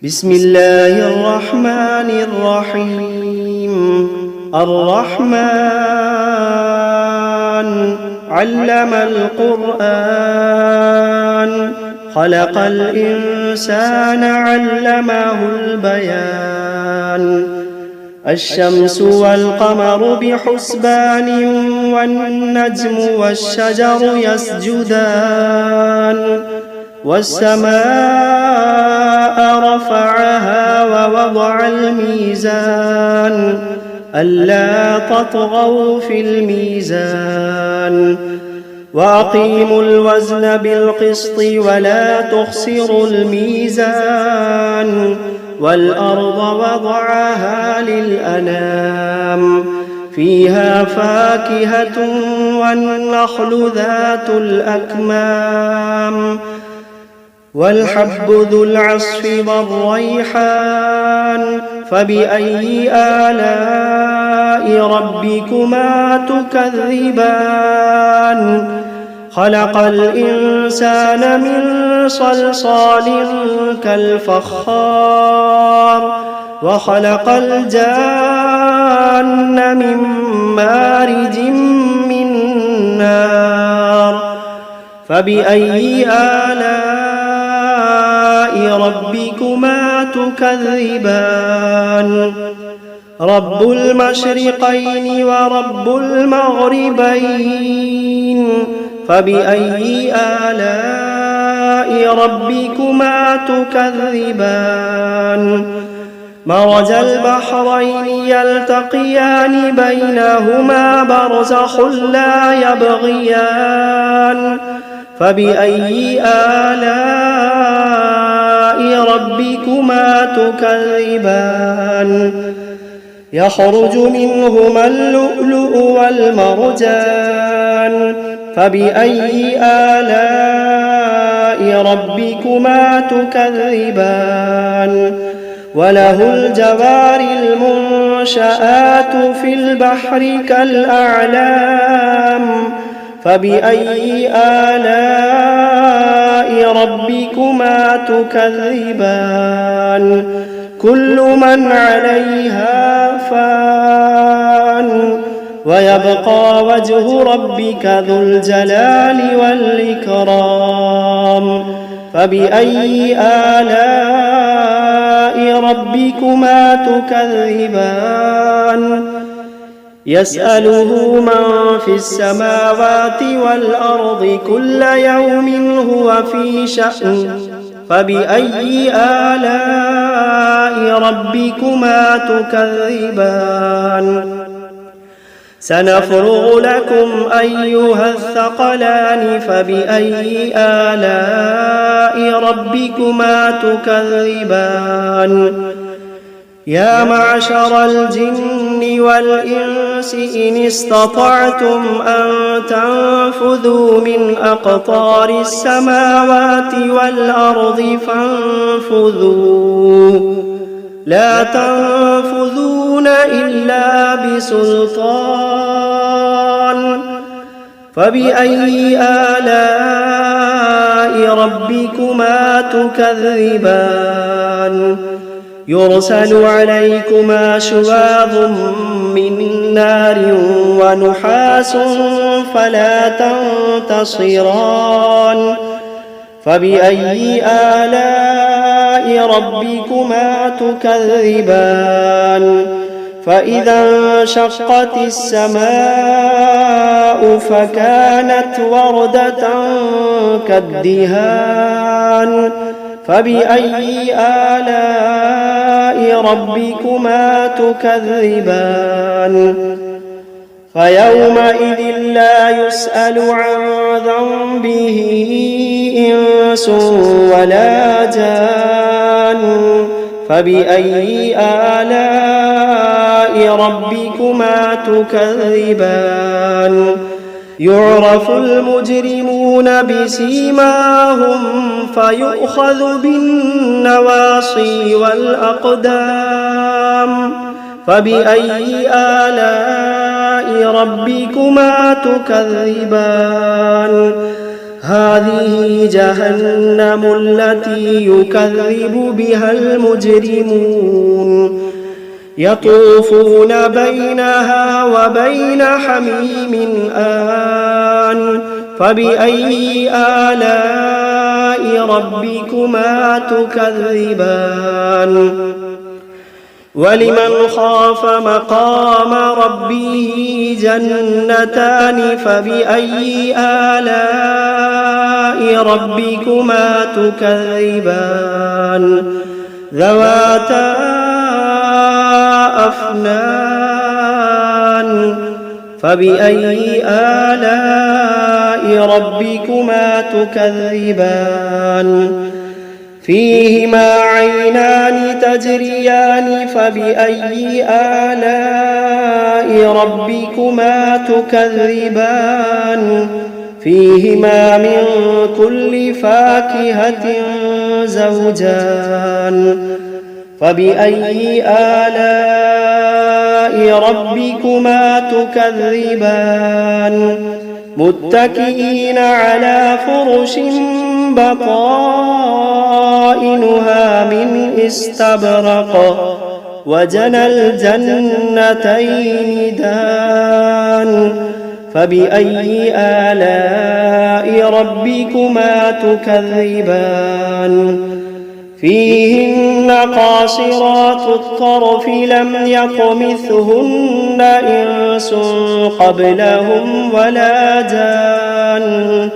بسم الله الرحمن الرحيم. الرحمن علم القرآن، خلق الإنسان علمه البيان. الشمس والقمر بحسبان، والنجم والشجر يسجدان. والسماء رفعها ووضع الميزان، ألا تطغوا في الميزان. وأقيموا الوزن بالقسط ولا تخسروا الميزان. والأرض وضعها للأنام، فيها فاكهة والنخل ذات الأكمام، والحب ذو العصف والريحان. فبأي آلاء ربكما تكذبان؟ خلق الإنسان من صلصال كالفخار، وخلق الجان من مارج من نار. فبأي آلاء ربكما تكذبان؟ رب المشرقين ورب المغربين. فبأي آلاء ربكما تكذبان؟ مرج البحرين يلتقيان، بينهما برزخ لا يبغيان. فبأي آلاء ربكما تكذبان؟ يخرج منهما اللؤلؤ والمرجان. فبأي آلاء ربكما تكذبان؟ وله الجوار المنشآت في البحر كالأعلام. فبأي آلاء ربكما تكذبان؟ كل من عليها فان، ويبقى وجه ربك ذو الجلال والإكرام. فبأي آلاء ربكما تكذبان؟ يسأله من في السماوات والأرض كل يوم هو في شأن. فبأي آلاء ربكما تكذبان؟ سنفرغ لكم أيها الثقلان. فبأي آلاء ربكما تكذبان؟ يا معشر الجن والإنس إن استطعتم أن تنفذوا من أقطار السماوات والأرض فانفذوا، لا تنفذون إلا بسلطان. فبأي آلاء ربكما تكذبان؟ يرسل عليكما شواظ من نار ونحاس فلا تنتصران. فبأي آلاء ربكما تكذبان؟ فإذا انشقت السماء فكانت وردة كالدهان. فبأي آلاء ربكما تكذبان؟ فيومئذ لا يسأل عن ذنبه إنس ولا جان. فبأي آلاء ربكما تكذبان؟ يعرف المجرمون بسيماهم فيؤخذ بالنواصي والأقدام. فبأي آلاء ربكما تكذبان؟ هذه جهنم التي يكذب بها المجرمون يطوفون بينها وبين حميم آن فبأي آلاء ربكما تكذبان ولمن خاف مقام ربه جنتان فبأي آلاء ربكما تكذبان ذواتا أفنان فبأي آلاء ربكما تكذبان فيهما عينان تجريان فبأي آلاء ربكما تكذبان فيهما من كل فاكهة زوجان فبأي آلاء ربكما تكذبان متكئين على فرش بطائنها من استبرق وجنى الجنتين دان فبأي آلاء ربكما تكذبان فيهن قاصرات الطرف لم يطمثهن إنس قبلهم ولا جان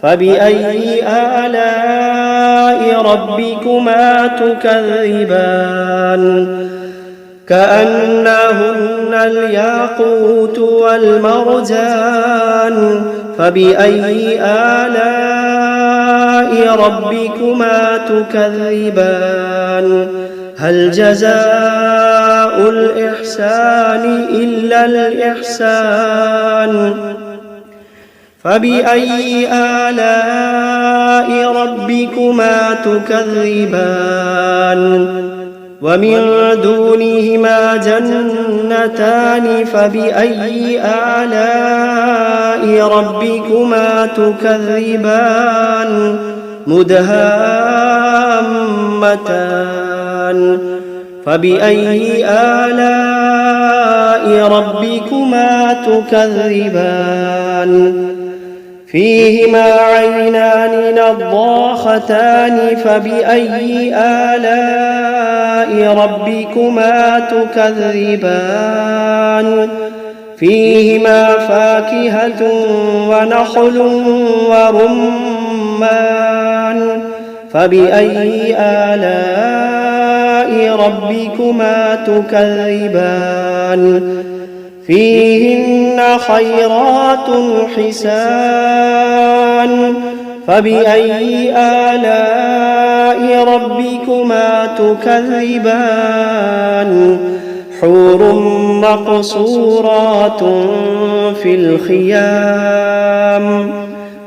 فبأي آلاء ربكما تكذبان كأنهن الياقوت والمرجان فبأي آلاء ربكما تكذبان هل جزاء الإحسان إلا الإحسان فبأي آلاء ربكما تكذبان ومن دونهما جنتان فبأي آلاء ربكما تكذبان مدهامتان فبأي آلاء ربكما تكذبان فيهما عينان نضاختان فبأي آلاء ربكما تكذبان فيهما فاكهة ونخل ورمان فبأي آلاء ربكما تكذبان فيهن خيرات حسان فبأي آلاء ربكما تكذبان حور مقصورات في الخيام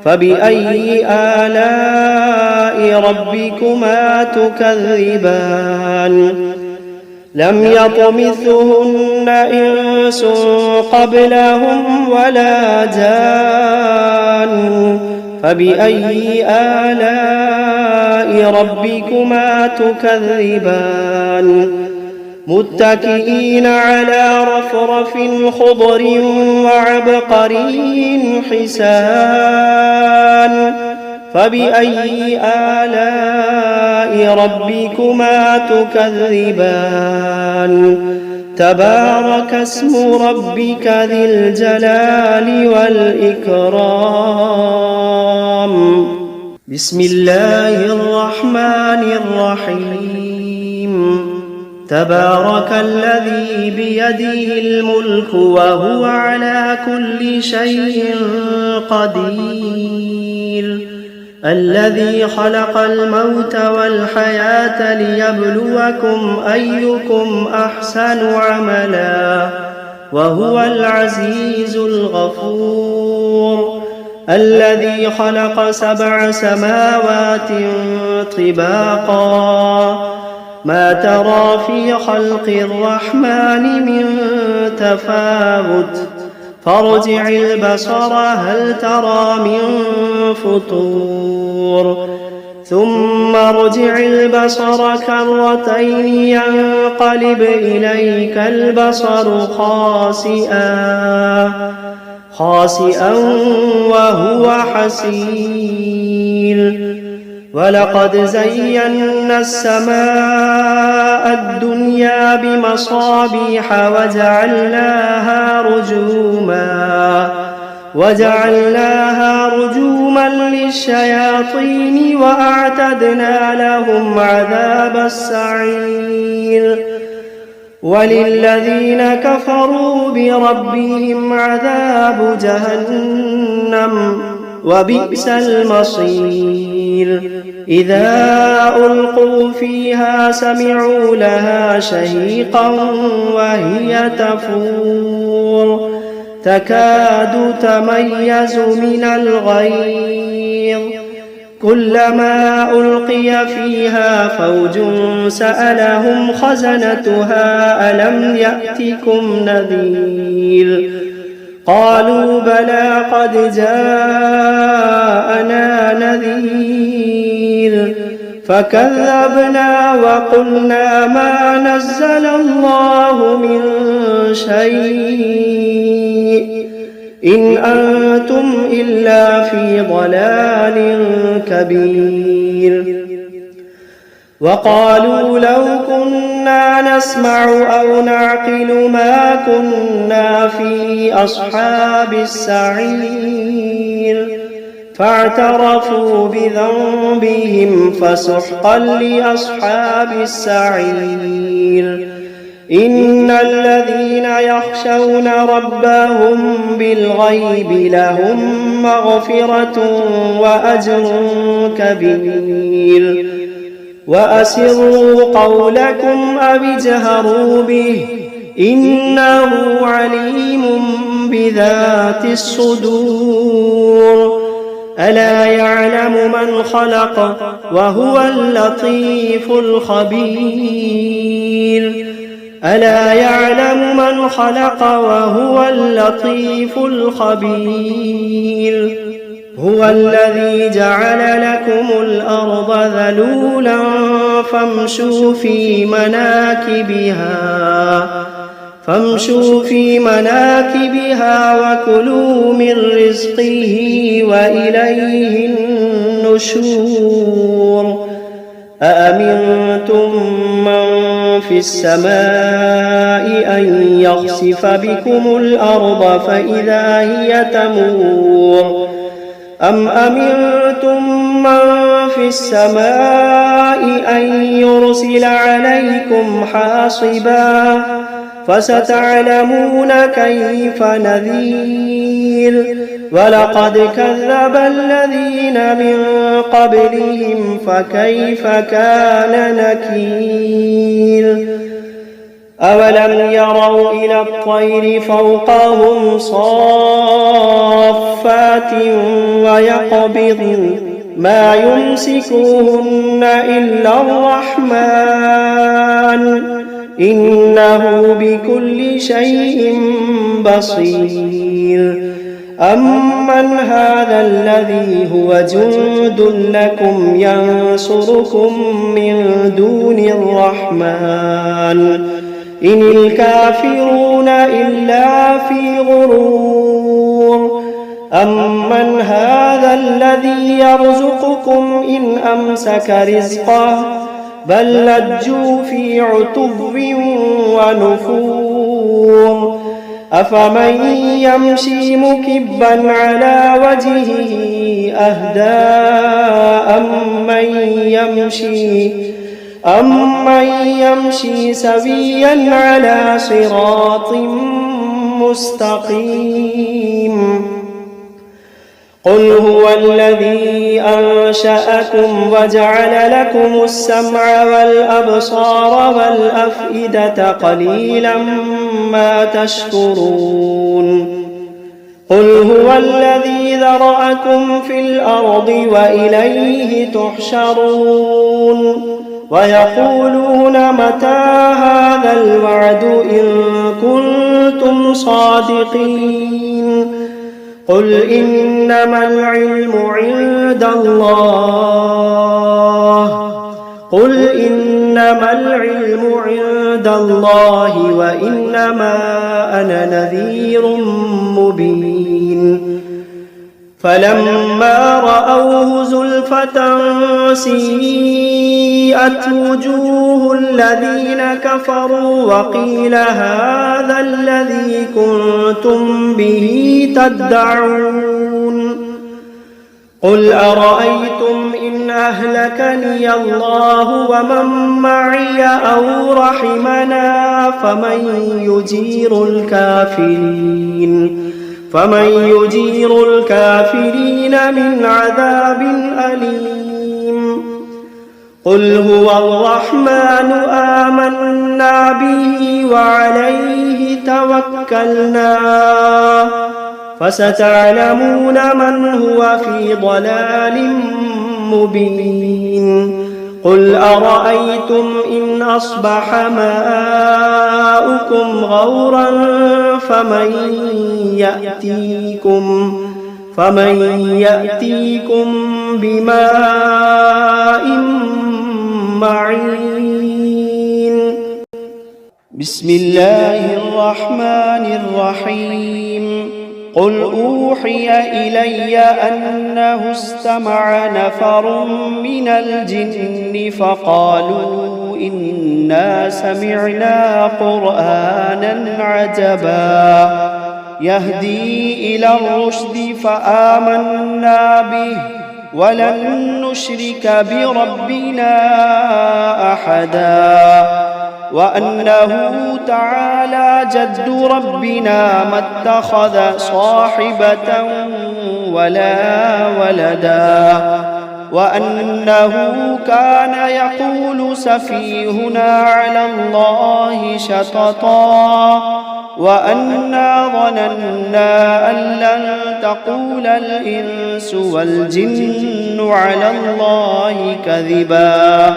فبأي آلاء ربكما تكذبان لم يطمثهن إنس قبلهم ولا جان فبأي آلاء ربكما تكذبان متكئين على رفرف خضر وعبقري حسان فبأي آلاء ربكما تكذبان تبارك اسم ربك ذي الجلال والإكرام بسم الله الرحمن الرحيم تبارك الذي بيده الملك وهو على كل شيء قدير الذي خلق الموت والحياة ليبلوكم أيكم أحسن عملا وهو العزيز الغفور الذي خلق 7 سماوات طباقا ما ترى في خلق الرحمن من تفاوت فارجع البصر هل ترى من فطور ثم ارجع البصر كرتين ينقلب إليك البصر خاسئا وهو حسير ولقد زينا السماء الدنيا بمصابيح وجعلناها رجوما للشياطين وأعتدنا لهم عذاب السعير وللذين كفروا بربهم عذاب جهنم وبئس المصير إذا ألقوا فيها سمعوا لها شهيقا وهي تفور تكاد تميز من الغيظ كلما ألقي فيها فوج سألهم خزنتها ألم يأتكم نذير قالوا بلى قد جاءنا نذير فكذبنا وقلنا ما نزل الله من شيء إن أنتم إلا في ضلال كبير وقالوا لو كنا نسمع أو نعقل ما كنا في أصحاب السعير فاعترفوا بذنبهم فسحقا لأصحاب السعير إن الذين يخشون ربهم بالغيب لهم مغفرة وأجر كبير وأسروا قولكم أو اجهروا به إنه عليم بذات الصدور ألا يعلم من خلق وهو اللطيف الخبير ألا يعلم من خلق وهو اللطيف الخبير هو الذي جعل لكم الأرض ذلولا فامشوا في مناكبها وكلوا من رزقه وإليه النشور أأمنتم من في السماء أن يخسف بكم الأرض فإذا هي تمور أم أمنتم من في السماء أن يرسل عليكم حاصبا فستعلمون كيف نذير ولقد كذب الذين من قبلهم فكيف كان نكير أولم يروا إلى الطير فوقهم صافات ويقبضن ما يمسكوهن إلا الرحمن إنه بكل شيء بصير أمن هذا الذي هو جند لكم ينصركم من دون الرحمن إن الكافرون إلا في غرور أمن هذا الذي يرزقكم إن أمسك رزقه بل لجوا في عتو ونفور أفمن يمشي مكبا على وجهه أهدى أمن يمشي سويا على صراط مستقيم قل هو الذي أنشأكم وجعل لكم السمع والأبصار والأفئدة قليلا ما تشكرون قل هو الذي ذرأكم في الأرض وإليه تحشرون ويقولون متى هذا الوعد إن كنتم صادقين قل إنما العلم عند الله قل إنما العلم عند الله وإنما أنا نذير مبين فلما رأوه زلفة سيئت وجوه الذين كفروا وقيل هذا الذي كنتم به تدعون قل أرأيتم إن أهلكني الله ومن معي أو رحمنا فمن يجير الكافرين من عذاب أليم قل هو الرحمن آمنا به وعليه توكلنا فستعلمون من هو في ضلال مبين قل أرأيتم إن أصبح ماؤكم غورا فمن يأتيكم بماء معين بسم الله الرحمن الرحيم قل أوحي إلي أنه استمع نفر من الجن فقالوا إنا سمعنا قرآنا عجبا يهدي إلى الرشد فآمنا به ولن نشرك بربنا أحدا وأنه تعالى جد ربنا ما اتخذ صاحبة ولا ولدا وأنه كان يقول سفيهنا على الله شططا وأنا ظننا أن لن تقول الإنس والجن على الله كذبا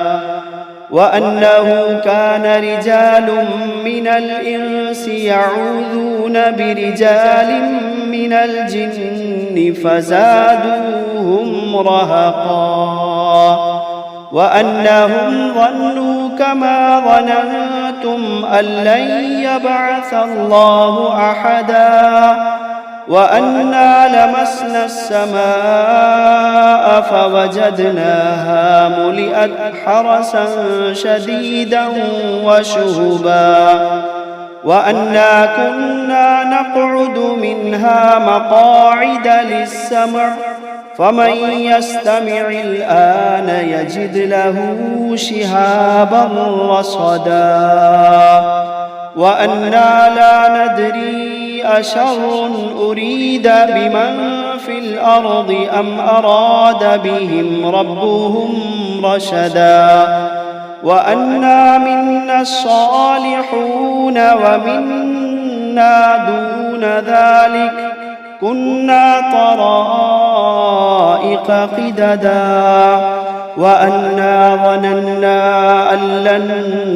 وأنه كان رجال من الإنس يعوذون برجال من الجن فزادوهم رهقا وأنهم ظنوا كما ظننتم أن لن يبعث الله أحدا وأنا لمسنا السماء فوجدناها ملئت حرسا شديدا وشهبا وأنا كنا نقعد منها مقاعد للسمع فمن يستمع الآن يجد له شهابا رصدا وأنا لا ندري أشر أريد بمن في الأرض أم أراد بهم ربهم رشدا وأنا منا الصالحون ومنا دون ذلك كنا طرائق قددا وأنا ظننا أن لن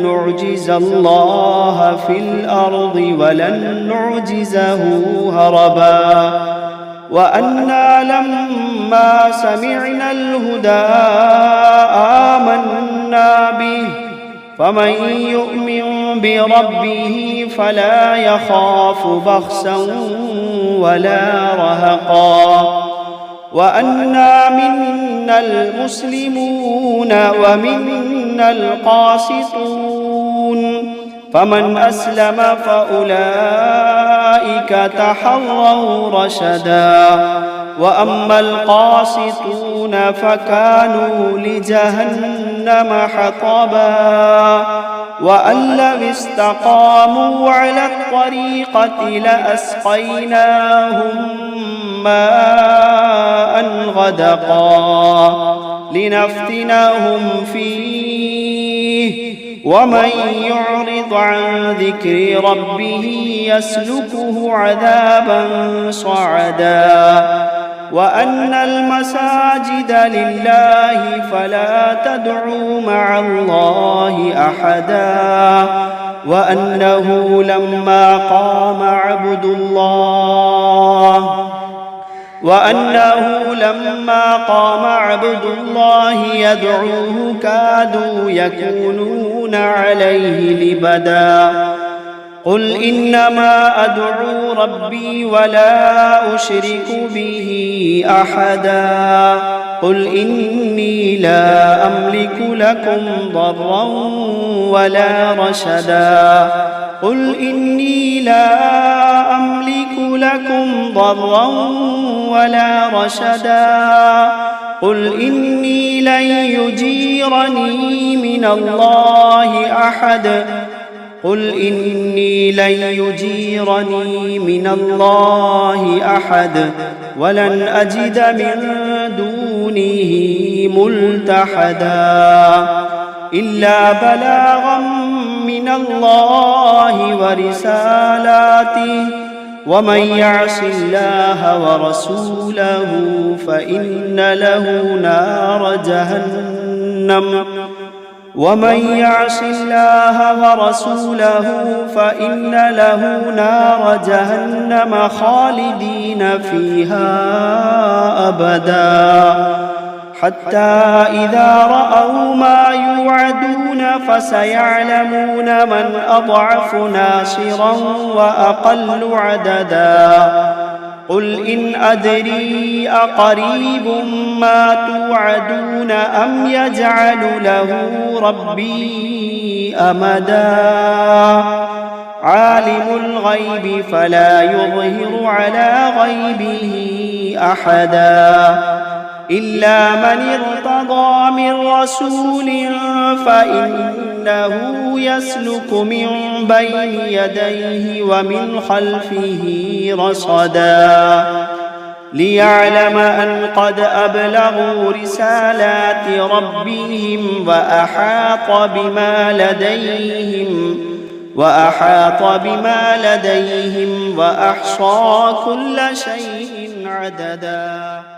نعجز الله في الأرض ولن نعجزه هربا وأنا لما سمعنا الهدى آمنا به فمن يؤمن بربه فلا يخاف بخسا ولا رهقا وأنا منا المسلمون ومنا القاسطون فمن أسلم فأولئك تحروا رشدا وأما القاسطون فكانوا لجهنم حطبا وأن لو استقاموا على الطريقة لأسقيناهم ماء غدقا لنفتنهم فيه ومن يعرض عن ذكر ربه يسلكه عذابا صعدا وأن المساجد لله فلا تدعوا مع الله أحدا وأنه لما قام عبد الله وأنه لما قام عبد الله يدعوه كادوا يكونون عليه لبدا قل إنما أدعو ربي ولا أشرك به أحدا قل إني لا أملك لكم ضرا ولا رشدا قل إني لا أملك لكم ضرا ولا رشدا قل إني لن يجيرني من الله أحد قل إني لن يجيرني من الله أحد ولن أجد من دونه ملتحدا إلا بلاغا من الله ورسالاته ومن يعص الله ورسوله فإن له نار جهنم ومن يعص الله ورسوله فإن له نار جهنم خالدين فيها أبدا حتى إذا رأوا ما يوعدون فسيعلمون من أضعف ناصرا وأقل عددا قل إن أدري أقريب ما توعدون أم يجعل له ربي أمدا عالم الغيب فلا يظهر على غيبه أحدا إلا من ارتضى من رسول فإنه يسلك من بين يديه ومن خلفه رصدا ليعلم أن قد أبلغوا رسالات ربهم وأحاط بما لديهم وأحصى كل شيء عددا.